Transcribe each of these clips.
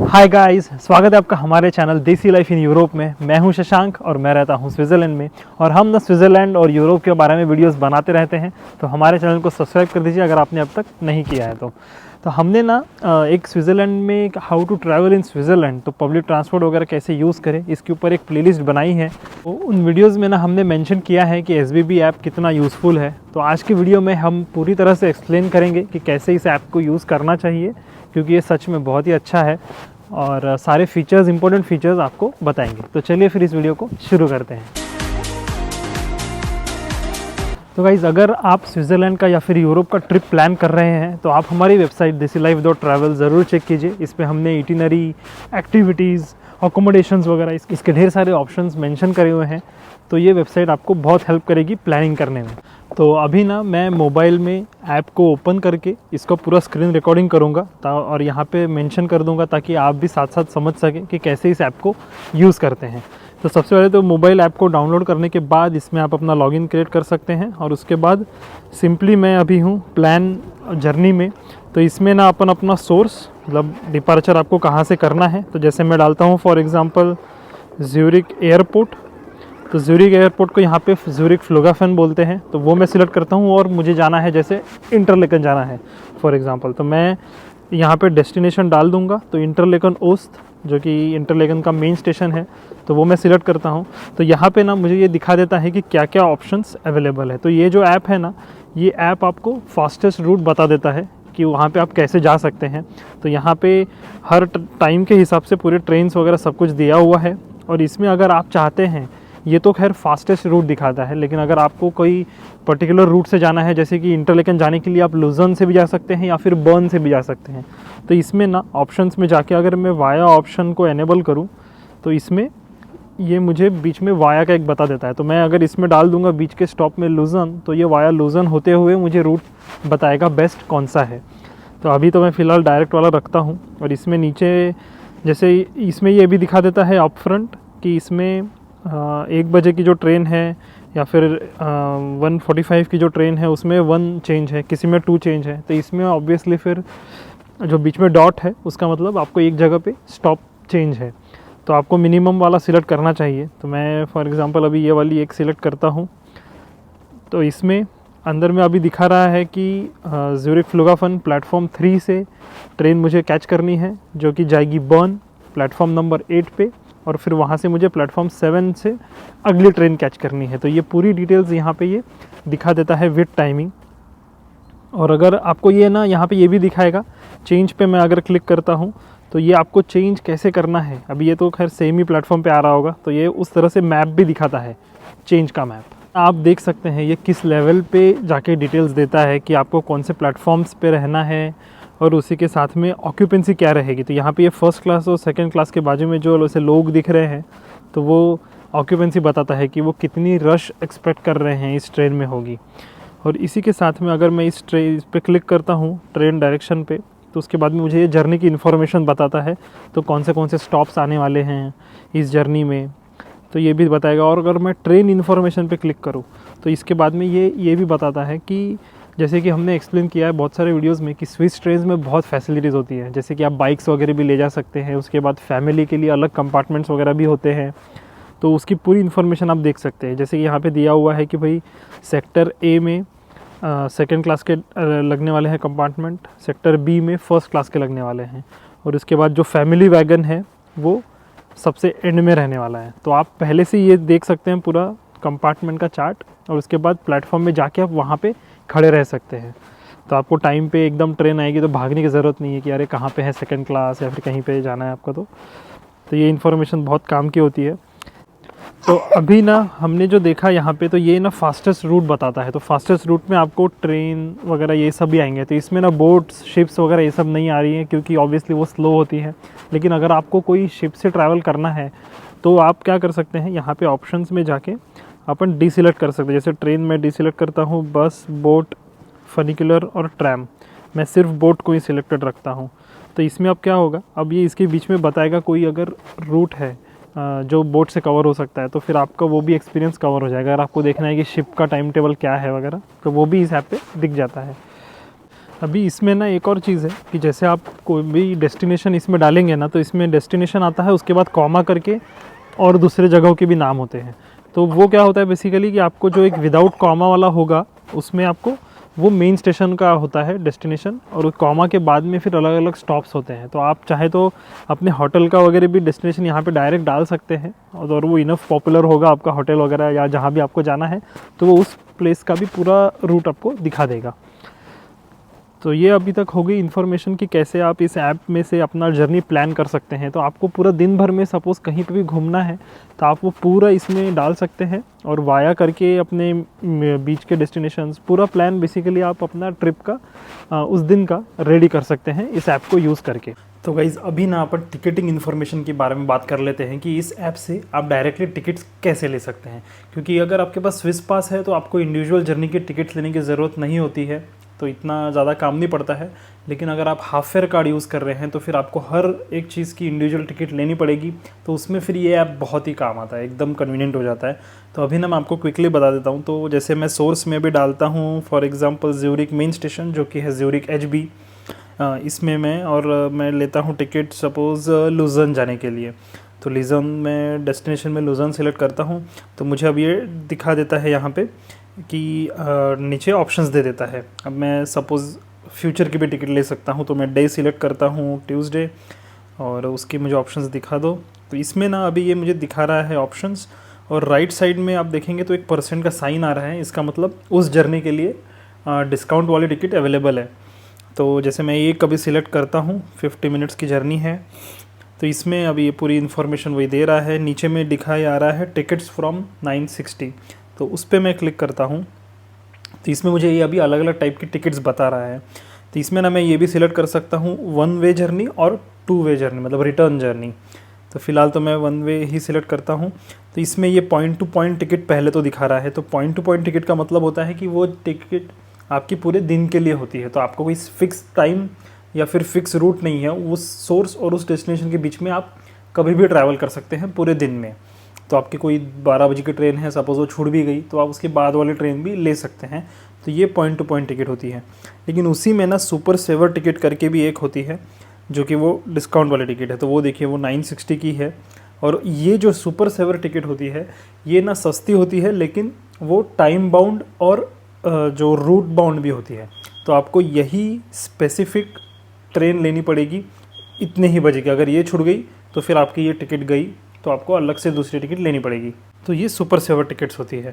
Hi guys, स्वागत है आपका हमारे चैनल देसी लाइफ इन यूरोप में। मैं हूं शशांक और मैं रहता हूं स्विट्ज़रलैंड में और हम ना स्विट्ज़रलैंड और यूरोप के बारे में वीडियोस बनाते रहते हैं। तो हमारे चैनल को सब्सक्राइब कर दीजिए अगर आपने अब तक नहीं किया है तो हमने ना एक स्विट्ज़रलैंड में how to travel in Switzerland, तो पब्लिक ट्रांसपोर्ट वगैरह कैसे यूज़ करें, इसके ऊपर एक प्लेलिस्ट बनाई है। तो उन वीडियोस में ना हमने मेंशन किया है कि SBB ऐप कितना यूज़फुल है। तो आज की वीडियो में हम पूरी तरह से एक्सप्लेन करेंगे कि कैसे इस ऐप को यूज़ करना चाहिए, क्योंकि ये सच में बहुत ही अच्छा है और सारे फीचर्स, इंपॉर्टेंट फीचर्स आपको बताएंगे। तो चलिए फिर इस वीडियो को शुरू करते हैं। तो गाइज़, अगर आप स्विट्ज़रलैंड का या फिर यूरोप का ट्रिप प्लान कर रहे हैं तो आप हमारी वेबसाइट desilife.travel ज़रूर चेक कीजिए। इस पे हमने इटिनरी, एक्टिविटीज़, अकोमोडेशंस वगैरह इसके ढेर सारे ऑप्शंस मेंशन करे हुए हैं। तो ये वेबसाइट आपको बहुत हेल्प करेगी प्लानिंग करने में। तो अभी ना मैं मोबाइल में ऐप को ओपन करके इसका पूरा स्क्रीन रिकॉर्डिंग करूँगा और यहाँ पे मेंशन कर दूँगा ताकि आप भी साथ साथ समझ सकें कि कैसे इस ऐप को यूज़ करते हैं। तो सबसे पहले तो मोबाइल ऐप को डाउनलोड करने के बाद इसमें आप अपना लॉगिन क्रिएट कर सकते हैं और उसके बाद सिंपली मैं अभी हूँ प्लान जर्नी में। तो इसमें ना अपन अपना सोर्स, मतलब डिपार्चर आपको कहाँ से करना है। तो जैसे मैं डालता हूँ फॉर एग्ज़ाम्पल ज़्यूरिक एयरपोर्ट। तो ज़्यूरिक एयरपोर्ट को यहाँ पे ज़्यूरिक फ्लुगाफेन बोलते हैं, तो वो मैं सिलेक्ट करता हूँ और मुझे जाना है जैसे इंटरलेकन जाना है फॉर एग्ज़ाम्पल। तो मैं यहाँ पे डेस्टिनेशन डाल दूँगा। तो इंटरलेकन ओस्ट, जो कि इंटरलेकन का मेन स्टेशन है, तो वो मैं सिलेक्ट करता हूँ। तो यहाँ पे ना मुझे ये दिखा देता है कि क्या क्या ऑप्शंस अवेलेबल है। तो ये जो ऐप है ना, ये ऐप आपको फास्टेस्ट रूट बता देता है कि वहाँ पे आप कैसे जा सकते हैं। तो यहाँ पे हर टाइम के हिसाब से पूरे ट्रेन्स वगैरह सब कुछ दिया हुआ है। और इसमें अगर आप चाहते हैं, ये तो खैर फास्टेस्ट रूट दिखाता है, लेकिन अगर आपको कोई पर्टिकुलर रूट से जाना है, जैसे कि इंटरलेकन जाने के लिए आप लुजर्न से भी जा सकते हैं या फिर बर्न से भी जा सकते हैं। तो इसमें ना ऑप्शंस में जाके अगर मैं वाया ऑप्शन को एनेबल करूं तो इसमें ये मुझे बीच में वाया का एक बता देता है। तो मैं अगर इसमें डाल दूंगा बीच के स्टॉप में लुजर्न, तो ये वाया लुजर्न होते हुए मुझे रूट बताएगा बेस्ट कौन सा है। तो अभी तो मैं फ़िलहाल डायरेक्ट वाला रखता हूँ। और इसमें नीचे जैसे इसमें ये भी दिखा देता है अप फ्रंट कि इसमें 1 बजे की जो ट्रेन है या फिर 1:45 की जो ट्रेन है उसमें 1 चेंज है, किसी में 2 चेंज है। तो इसमें ऑब्वियसली फिर जो बीच में डॉट है उसका मतलब आपको एक जगह पे स्टॉप चेंज है। तो आपको मिनिमम वाला सिलेक्ट करना चाहिए। तो मैं फॉर एग्ज़ाम्पल अभी ये वाली एक सिलेक्ट करता हूँ। तो इसमें अंदर में अभी दिखा रहा है कि ज़्यूरिक फ्लुगाफेन प्लेटफॉर्म 3 से ट्रेन मुझे कैच करनी है, जो कि जाएगी बर्न प्लेटफॉर्म नंबर 8 पे, और फिर वहाँ से मुझे प्लेटफॉर्म 7 से अगली ट्रेन कैच करनी है। तो ये पूरी डिटेल्स यहाँ पे ये दिखा देता है विद टाइमिंग। और अगर आपको ये ना यहाँ पे ये भी दिखाएगा चेंज पे, मैं अगर क्लिक करता हूँ तो ये आपको चेंज कैसे करना है। अभी ये तो खैर सेम ही प्लेटफॉर्म पे आ रहा होगा, तो ये उस तरह से मैप भी दिखाता है, चेंज का मैप। आप देख सकते हैं ये किस लेवल पे जाके डिटेल्स देता है कि आपको कौन से प्लेटफॉर्म्स पे रहना है और उसी के साथ में ऑक्यूपेंसी क्या रहेगी। तो यहाँ पे ये फर्स्ट क्लास और सेकंड क्लास के बाजू में जो वैसे लोग दिख रहे हैं, तो वो ऑक्यूपेंसी बताता है कि वो कितनी रश एक्सपेक्ट कर रहे हैं इस ट्रेन में होगी। और इसी के साथ में अगर मैं इस पे क्लिक करता हूँ ट्रेन डायरेक्शन पे, तो उसके बाद में मुझे ये जर्नी की इन्फॉर्मेशन बताता है। तो कौन से स्टॉप्स आने वाले हैं इस जर्नी में, तो ये भी बताएगा। और अगर मैं ट्रेन इन्फॉर्मेशन पे क्लिक करूँ तो इसके बाद में ये भी बताता है कि जैसे कि हमने एक्सप्लेन किया है बहुत सारे वीडियोस में कि स्विस ट्रेन्स में बहुत फैसिलिटीज़ होती है, जैसे कि आप बाइक्स वगैरह भी ले जा सकते हैं। उसके बाद फैमिली के लिए अलग कंपार्टमेंट्स वगैरह भी होते हैं, तो उसकी पूरी इन्फॉर्मेशन आप देख सकते हैं। जैसे कि यहाँ पे दिया हुआ है कि भाई सेक्टर ए में सेकंड क्लास के लगने वाले हैं कंपार्टमेंट, सेक्टर बी में फर्स्ट क्लास के लगने वाले हैं, और उसके बाद जो फैमिली वैगन है वो सबसे एंड में रहने वाला है। तो आप पहले से ये देख सकते हैं पूरा कंपार्टमेंट का चार्ट, और उसके बाद प्लेटफॉर्म में जाके आप वहाँ पे खड़े रह सकते हैं। तो आपको टाइम पे एकदम ट्रेन आएगी तो भागने की ज़रूरत नहीं है कि अरे कहाँ पे है सेकंड क्लास या फिर कहीं पे जाना है आपको। तो ये इन्फॉर्मेशन बहुत काम की होती है। तो अभी ना हमने जो देखा यहाँ पे, तो ये ना फास्टेस्ट रूट बताता है। तो फास्टेस्ट रूट में आपको ट्रेन वगैरह ये सब भी आएंगे। तो इसमें ना बोट्स, शिप्स वगैरह ये सब नहीं आ रही हैं, क्योंकि ऑब्वियसली वो स्लो होती है। लेकिन अगर आपको कोई शिप से ट्रैवल करना है तो आप क्या कर सकते हैं, यहाँ पे ऑप्शंस में जाके अपन डीसिलेक्ट कर सकते हैं। जैसे ट्रेन में डीसिलेक्ट करता हूँ, बस, बोट, फनिकुलर और ट्रैम। मैं सिर्फ बोट को ही सिलेक्टेड रखता हूँ। तो इसमें अब क्या होगा, अब ये इसके बीच में बताएगा कोई अगर रूट है जो बोट से कवर हो सकता है, तो फिर आपका वो भी एक्सपीरियंस कवर हो जाएगा। अगर आपको देखना है कि शिप का टाइम टेबल क्या है वगैरह, तो वो भी इस ऐप पे दिख जाता है। अभी इसमें ना एक और चीज़ है कि जैसे आप कोई भी डेस्टिनेशन इसमें डालेंगे ना, तो इसमें डेस्टिनेशन आता है, उसके बाद कॉमा करके और दूसरे जगहों के भी नाम होते हैं। तो वो क्या होता है बेसिकली कि आपको जो एक विदाउट कॉमा वाला होगा उसमें आपको वो मेन स्टेशन का होता है डेस्टिनेशन, और कॉमा के बाद में फिर अलग अलग स्टॉप्स होते हैं। तो आप चाहे तो अपने होटल का वगैरह भी डेस्टिनेशन यहाँ पे डायरेक्ट डाल सकते हैं, और वो इनफ पॉपुलर होगा आपका होटल वगैरह या जहाँ भी आपको जाना है, तो वो उस प्लेस का भी पूरा रूट आपको दिखा देगा। तो ये अभी तक हो गई इन्फॉर्मेशन कि कैसे आप इस ऐप में से अपना जर्नी प्लान कर सकते हैं। तो आपको पूरा दिन भर में सपोज़ कहीं पे भी घूमना है तो आप वो पूरा इसमें डाल सकते हैं, और वाया करके अपने बीच के डेस्टिनेशंस पूरा प्लान बेसिकली आप अपना ट्रिप का उस दिन का रेडी कर सकते हैं इस ऐप को यूज़ करके। तो गाइज़ अभी ना अपन टिकटिंग इन्फॉर्मेशन के बारे में बात कर लेते हैं कि इस ऐप से आप डायरेक्टली टिकट्स कैसे ले सकते हैं। क्योंकि अगर आपके पास स्विस पास है तो आपको इंडिविजुअल जर्नी के टिकट्स लेने की ज़रूरत नहीं होती है, तो इतना ज़्यादा काम नहीं पड़ता है। लेकिन अगर आप हाफ फेयर कार्ड यूज़ कर रहे हैं तो फिर आपको हर एक चीज़ की इंडिविजुअल टिकट लेनी पड़ेगी, तो उसमें फिर ये ऐप बहुत ही काम आता है, एकदम कन्वीनियंट हो जाता है। तो अभी ना मैं आपको क्विकली बता देता हूँ। तो जैसे मैं सोर्स में भी डालता हूँ, for example Zurich main station जो कि है ज्यूरिक HB, इसमें मैं लेता हूँ टिकट सपोज़ लुजन जाने के लिए। तो लुजन में डेस्टिनेशन में लुजन सेलेक्ट करता हूँ, तो मुझे अब ये दिखा देता है यहाँ पे कि नीचे ऑप्शंस दे देता है। अब मैं सपोज़ फ्यूचर की भी टिकट ले सकता हूँ, तो मैं डे सिलेक्ट करता हूँ ट्यूसडे, और उसकी मुझे ऑप्शंस दिखा दो। तो इसमें ना अभी ये मुझे दिखा रहा है ऑप्शंस, और राइट साइड में आप देखेंगे तो 1% का साइन आ रहा है। इसका मतलब उस जर्नी के लिए डिस्काउंट वाली टिकट अवेलेबल है। तो जैसे मैं ये कभी सिलेक्ट करता हूँ, 50 मिनट्स की जर्नी है, तो इसमें अभी ये पूरी इन्फॉर्मेशन वही दे रहा है। नीचे में दिखाया आ रहा है टिकट्स फ्रॉम 960, तो उस पर मैं क्लिक करता हूँ। तो इसमें मुझे ये अभी अलग अलग टाइप की टिकट्स बता रहा है। तो इसमें ना मैं ये भी सिलेक्ट कर सकता हूँ 1 वे जर्नी और 2 वे जर्नी, मतलब रिटर्न जर्नी। तो फ़िलहाल तो मैं 1 वे ही सिलेक्ट करता हूँ। तो इसमें ये पॉइंट टू पॉइंट टिकट पहले तो दिखा रहा है। तो पॉइंट टू पॉइंट टिकट का मतलब होता है कि वो टिकट आपकी पूरे दिन के लिए होती है, तो आपको कोई फिक्स टाइम या फिर फिक्स रूट नहीं है। उस सोर्स और उस डेस्टिनेशन के बीच में आप कभी भी ट्रैवल कर सकते हैं पूरे दिन में। तो आपकी कोई 12 बजे की ट्रेन है, सपोज़ वो छूट भी गई, तो आप उसके बाद वाली ट्रेन भी ले सकते हैं। तो ये पॉइंट टू पॉइंट टिकट होती है। लेकिन उसी में ना सुपर सेवर टिकट करके भी एक होती है, जो कि वो डिस्काउंट वाली टिकट है। तो वो देखिए वो 960 की है। और ये जो सुपर सेवर टिकट होती है ये ना सस्ती होती है, लेकिन वो टाइम बाउंड और जो रूट बाउंड भी होती है। तो आपको यही स्पेसिफिक ट्रेन लेनी पड़ेगी इतने ही बजे की। अगर ये छूट गई तो फिर आपकी ये टिकट गई, तो आपको अलग से दूसरी टिकट लेनी पड़ेगी। तो ये सुपर सेवर टिकट्स होती है।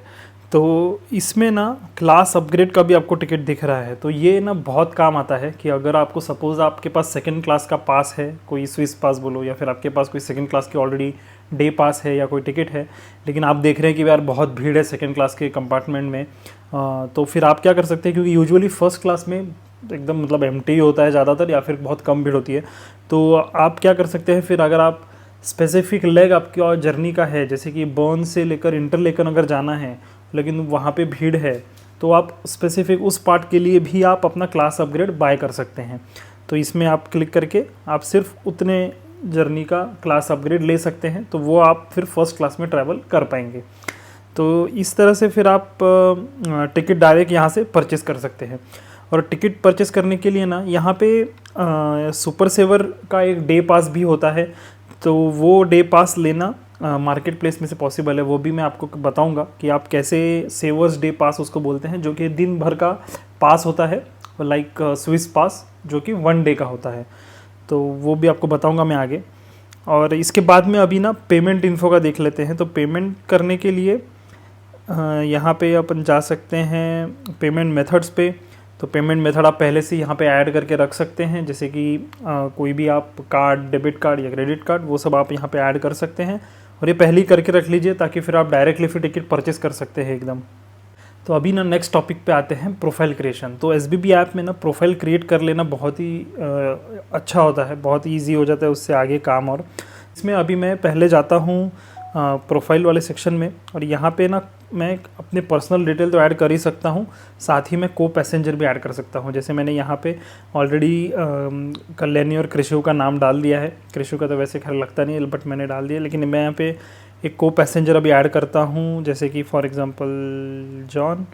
तो इसमें ना क्लास अपग्रेड का भी आपको टिकट दिख रहा है। तो ये ना बहुत काम आता है कि अगर आपको सपोज़ आपके पास सेकंड क्लास का पास है, कोई स्विस पास बोलो, या फिर आपके पास कोई सेकंड क्लास की ऑलरेडी डे पास है या कोई टिकट है, लेकिन आप देख रहे हैं कि यार बहुत भीड़ है सेकंड क्लास के कंपार्टमेंट में, तो फिर आप क्या कर सकते हैं, क्योंकि यूजुअली फर्स्ट क्लास में एकदम मतलब एम्प्टी होता है ज़्यादातर, या फिर बहुत कम भीड़ होती है। तो आप क्या कर सकते हैं फिर, अगर आप स्पेसिफिक लेग आपकी और जर्नी का है, जैसे कि बर्न से लेकर इंटरलेकन अगर जाना है लेकिन वहाँ पे भीड़ है, तो आप स्पेसिफिक उस पार्ट के लिए भी आप अपना क्लास अपग्रेड बाय कर सकते हैं। तो इसमें आप क्लिक करके आप सिर्फ उतने जर्नी का क्लास अपग्रेड ले सकते हैं, तो वो आप फिर फर्स्ट क्लास में ट्रैवल कर पाएंगे। तो इस तरह से फिर आप टिकट डायरेक्ट यहाँ से परचेस कर सकते हैं। और टिकट परचेस करने के लिए ना यहाँ पे सुपर सेवर का एक डे पास भी होता है, तो वो डे पास लेना मार्केट प्लेस में से पॉसिबल है। वो भी मैं आपको बताऊंगा कि आप कैसे सेवर्स डे पास उसको बोलते हैं, जो कि दिन भर का पास होता है, लाइक स्विस पास जो कि 1 डे का होता है। तो वो भी आपको बताऊंगा मैं आगे। और इसके बाद में अभी ना पेमेंट इन्फो का देख लेते हैं। तो पेमेंट करने के लिए यहाँ पे अपन जा सकते हैं पेमेंट मेथड्स पे। तो पेमेंट मेथड आप पहले से यहाँ पे ऐड करके रख सकते हैं, जैसे कि कोई भी आप कार्ड, डेबिट कार्ड या क्रेडिट कार्ड, वो सब आप यहाँ पे ऐड कर सकते हैं। और ये पहले ही करके रख लीजिए ताकि फिर आप डायरेक्टली फिर टिकट परचेस कर सकते हैं एकदम। तो अभी ना नेक्स्ट टॉपिक पे आते हैं, प्रोफाइल क्रिएशन। तो SBB ऐप में ना प्रोफाइल क्रिएट कर लेना बहुत ही अच्छा होता है, बहुत ही ईजी हो जाता है उससे आगे काम। और इसमें अभी मैं पहले जाता हूँ प्रोफाइल वाले सेक्शन में, और यहाँ पे ना मैं अपने पर्सनल डिटेल तो ऐड कर ही सकता हूँ, साथ ही मैं को पैसेंजर भी ऐड कर सकता हूँ। जैसे मैंने यहाँ पे ऑलरेडी कल्याणी और कृषु का नाम डाल दिया है। कृषु का तो वैसे खैर लगता नहीं है, बट मैंने डाल दिया। लेकिन मैं यहाँ पे एक को पैसेंजर अभी ऐड करता हूँ, जैसे कि फॉर एग्ज़ाम्पल जॉन।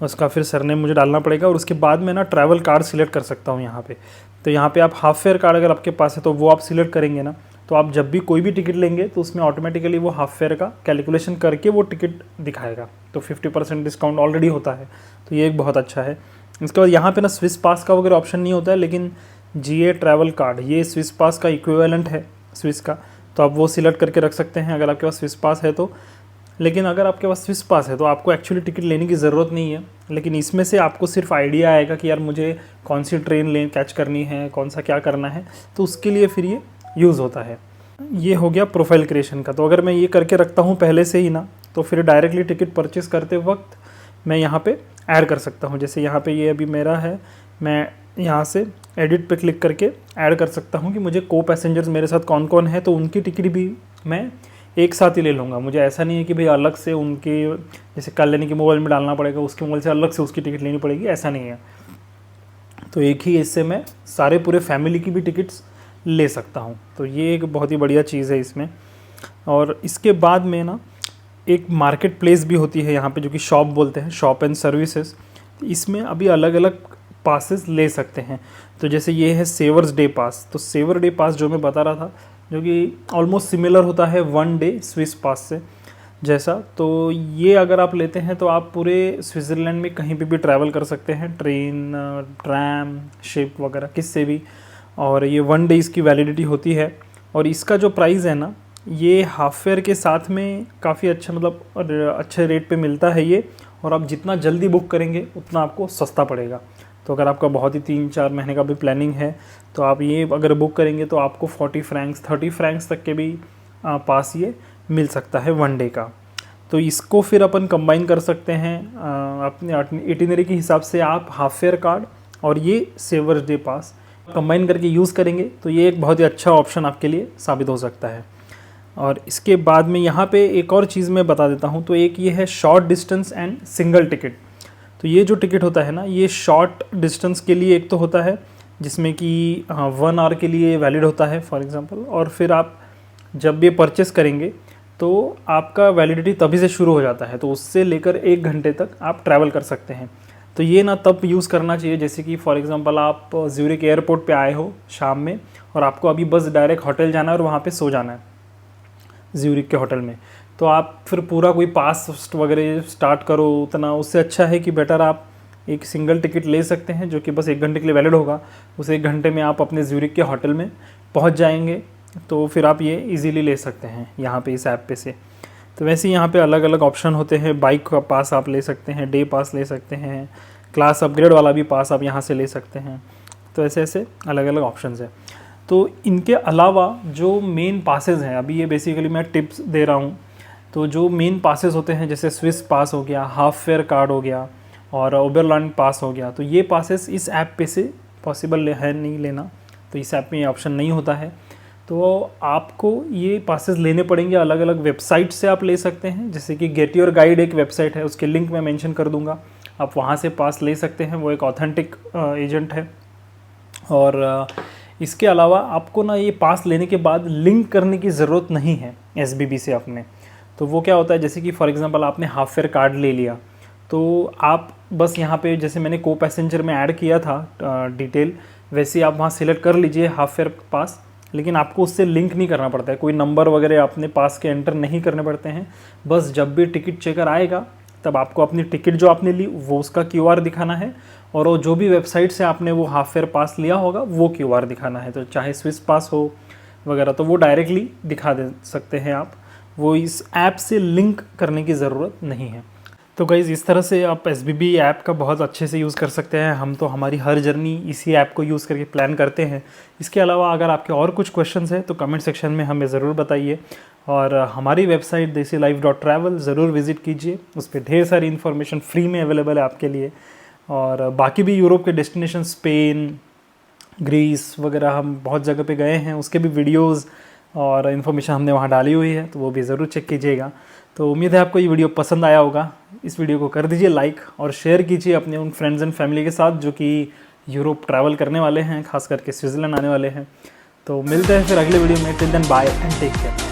उसका फिर सरनेम मुझे डालना पड़ेगा और उसके बाद मैं ना ट्रैवल कार्ड सिलेक्ट कर सकता हूँ यहाँ पे। तो यहाँ पे आप हाफ फेयर कार्ड अगर आपके पास है तो वो आप सिलेक्ट करेंगे ना, तो आप जब भी कोई भी टिकट लेंगे तो उसमें ऑटोमेटिकली वो हाफ फेयर का कैलकुलेशन करके वो टिकट दिखाएगा। तो 50% डिस्काउंट ऑलरेडी होता है, तो ये एक बहुत अच्छा है। इसके बाद यहाँ पे ना स्विस पास का वगैरह ऑप्शन नहीं होता है, लेकिन GA ट्रैवल कार्ड ये स्विस पास का इक्विवेलेंट है स्विस का, तो आप वो सिलेक्ट करके रख सकते हैं अगर आपके पास स्विस पास है तो। लेकिन अगर आपके पास स्विस पास है तो आपको एक्चुअली टिकट लेने की ज़रूरत नहीं है, लेकिन इसमें से आपको सिर्फ आइडिया आएगा कि यार मुझे कौन सी ट्रेन कैच करनी है, कौन सा क्या करना है, तो उसके लिए फिर ये यूज़ होता है। ये हो गया प्रोफाइल क्रिएशन का। तो अगर मैं ये करके रखता हूँ पहले से ही ना, तो फिर डायरेक्टली टिकट परचेस करते वक्त मैं यहाँ पे ऐड कर सकता हूँ। जैसे यहाँ पे ये अभी मेरा है, मैं यहाँ से एडिट पे क्लिक करके ऐड कर सकता हूँ कि मुझे को पैसेंजर्स मेरे साथ कौन कौन है, तो उनकी टिकट भी मैं एक साथ ही ले लूँगा। मुझे ऐसा नहीं है कि भाई अलग से उनके, जैसे कल्याणी के मोबाइल में डालना पड़ेगा, उसके मोबाइल से अलग से उसकी टिकट लेनी पड़ेगी, ऐसा नहीं है। तो एक ही इससे मैं सारे पूरे फैमिली की भी टिकट्स ले सकता हूँ। तो ये एक बहुत ही बढ़िया चीज़ है इसमें। और इसके बाद में ना एक मार्केट प्लेस भी होती है यहाँ पे, जो कि शॉप बोलते हैं, शॉप एंड सर्विसेज। इसमें अभी अलग अलग पासेस ले सकते हैं। तो जैसे ये है सेवर्स डे पास। तो सेवर डे पास जो मैं बता रहा था, जो कि ऑलमोस्ट सिमिलर होता है 1 डे स्विस पास से जैसा। तो ये अगर आप लेते हैं तो आप पूरे स्विट्ज़रलैंड में कहीं पे भी ट्रैवल कर सकते हैं, ट्रेन, ट्रैम, शिप वगैरह किससे भी। और ये 1 डे इसकी वैलिडिटी होती है। और इसका जो प्राइस है ना, ये हाफ फेयर के साथ में काफ़ी अच्छा, मतलब अच्छे रेट पे मिलता है ये। और आप जितना जल्दी बुक करेंगे उतना आपको सस्ता पड़ेगा। तो अगर आपका बहुत ही 3-4 महीने का भी प्लानिंग है तो आप ये अगर बुक करेंगे तो आपको 40 फ्रैंक्स 30 फ्रैंक्स तक के भी पास ये मिल सकता है 1 डे का। तो इसको फिर अपन कंबाइन कर सकते हैं अपने इटिनरी के हिसाब से। आप हाफ फेयर कार्ड और ये सेवर्स डे पास कंबाइन करके यूज़ करेंगे तो ये एक बहुत ही अच्छा ऑप्शन आपके लिए साबित हो सकता है। और इसके बाद में यहाँ पे एक और चीज़ मैं बता देता हूँ। तो एक ये है short distance and single ticket. तो ये जो टिकट होता है ना, ये शॉर्ट डिस्टेंस के लिए एक तो होता है जिसमें कि 1 आवर के लिए वैलिड होता है फॉर एग्ज़ाम्पल। और फिर आप जब ये परचेस करेंगे तो आपका वैलिडिटी तभी से शुरू हो जाता है, तो उससे लेकर 1 घंटे तक आप ट्रैवल कर सकते हैं। तो ये ना तब यूज़ करना चाहिए जैसे कि फॉर एग्ज़ाम्पल आप ज्यूरिक एयरपोर्ट पे आए हो शाम में और आपको अभी बस डायरेक्ट होटल जाना है और वहाँ पे सो जाना है ज्यूरिक के होटल में। तो आप फिर पूरा कोई पास वगैरह स्टार्ट करो उतना, उससे अच्छा है कि बेटर आप एक सिंगल टिकट ले सकते हैं जो कि बस 1 घंटे के लिए वैलिड होगा। उस 1 घंटे में आप अपने ज्यूरिक के होटल में पहुँच जाएंगे, तो फिर आप ये इजीली ले सकते हैं यहाँ पे इस ऐप पे से। तो वैसे यहाँ पे अलग अलग ऑप्शन होते हैं। बाइक का पास आप ले सकते हैं, डे पास ले सकते हैं, क्लास अपग्रेड वाला भी पास आप यहाँ से ले सकते हैं। तो ऐसे ऐसे अलग अलग ऑप्शंस हैं। तो इनके अलावा जो मेन पासेस हैं, अभी ये बेसिकली मैं टिप्स दे रहा हूँ। तो जो मेन पासेस होते हैं जैसे स्विस पास हो गया, हाफ फेयर कार्ड हो गया और ओबरलैंड पास हो गया, तो ये पासेस इस ऐप पे से पॉसिबल है नहीं लेना। तो इस ऐप में ये ऑप्शन नहीं होता है। तो आपको ये पासेस लेने पड़ेंगे, अलग अलग वेबसाइट से आप ले सकते हैं। जैसे कि गेट योर गाइड एक वेबसाइट है, उसके लिंक मैं मेंशन कर दूंगा, आप वहाँ से पास ले सकते हैं। वो एक ऑथेंटिक एजेंट है। और इसके अलावा आपको ना ये पास लेने के बाद लिंक करने की ज़रूरत नहीं है SBB से अपने। तो वो क्या होता है, जैसे कि फॉर एग्जांपल आपने हाफ फेयर कार्ड ले लिया, तो आप बस यहाँ पे जैसे मैंने को पैसेंजर में ऐड किया था डिटेल, वैसे आप वहाँ सिलेक्ट कर लीजिए हाफ फेयर पास। लेकिन आपको उससे लिंक नहीं करना पड़ता है, कोई नंबर वगैरह अपने पास के एंटर नहीं करने पड़ते हैं। बस जब भी टिकट चेकर आएगा तब आपको अपनी टिकट जो आपने ली वो उसका QR दिखाना है, और वो जो भी वेबसाइट से आपने वो हाफ फेयर पास लिया होगा वो QR दिखाना है। तो चाहे स्विस पास हो वगैरह तो वो डायरेक्टली दिखा दे सकते हैं आप, वो इस ऐप से लिंक करने की ज़रूरत नहीं है। तो गाइज़ इस तरह से आप SBB ऐप का बहुत अच्छे से यूज़ कर सकते हैं। हम तो हमारी हर जर्नी इसी ऐप को यूज़ करके प्लान करते हैं। इसके अलावा अगर आपके और कुछ क्वेश्चंस हैं तो कमेंट सेक्शन में हमें ज़रूर बताइए। और हमारी वेबसाइट desilife.travel ज़रूर विज़िट कीजिए, उस पर ढेर सारी इन्फॉर्मेशन फ्री में अवेलेबल है आपके लिए। और बाकी भी यूरोप के डेस्टिनेशन, स्पेन, ग्रीस वगैरह हम बहुत जगह पे गए हैं, उसके भी वीडियोज़ और इन्फॉर्मेशन हमने वहाँ डाली हुई है, तो वो भी ज़रूर चेक कीजिएगा। तो उम्मीद है आपको ये वीडियो पसंद आया होगा। इस वीडियो को कर दीजिए लाइक और शेयर कीजिए अपने उन फ्रेंड्स एंड फैमिली के साथ जो कि यूरोप ट्रैवल करने वाले हैं, खास करके स्विट्ज़रलैंड आने वाले हैं। तो मिलते हैं फिर अगले वीडियो में। Till then bye and take care.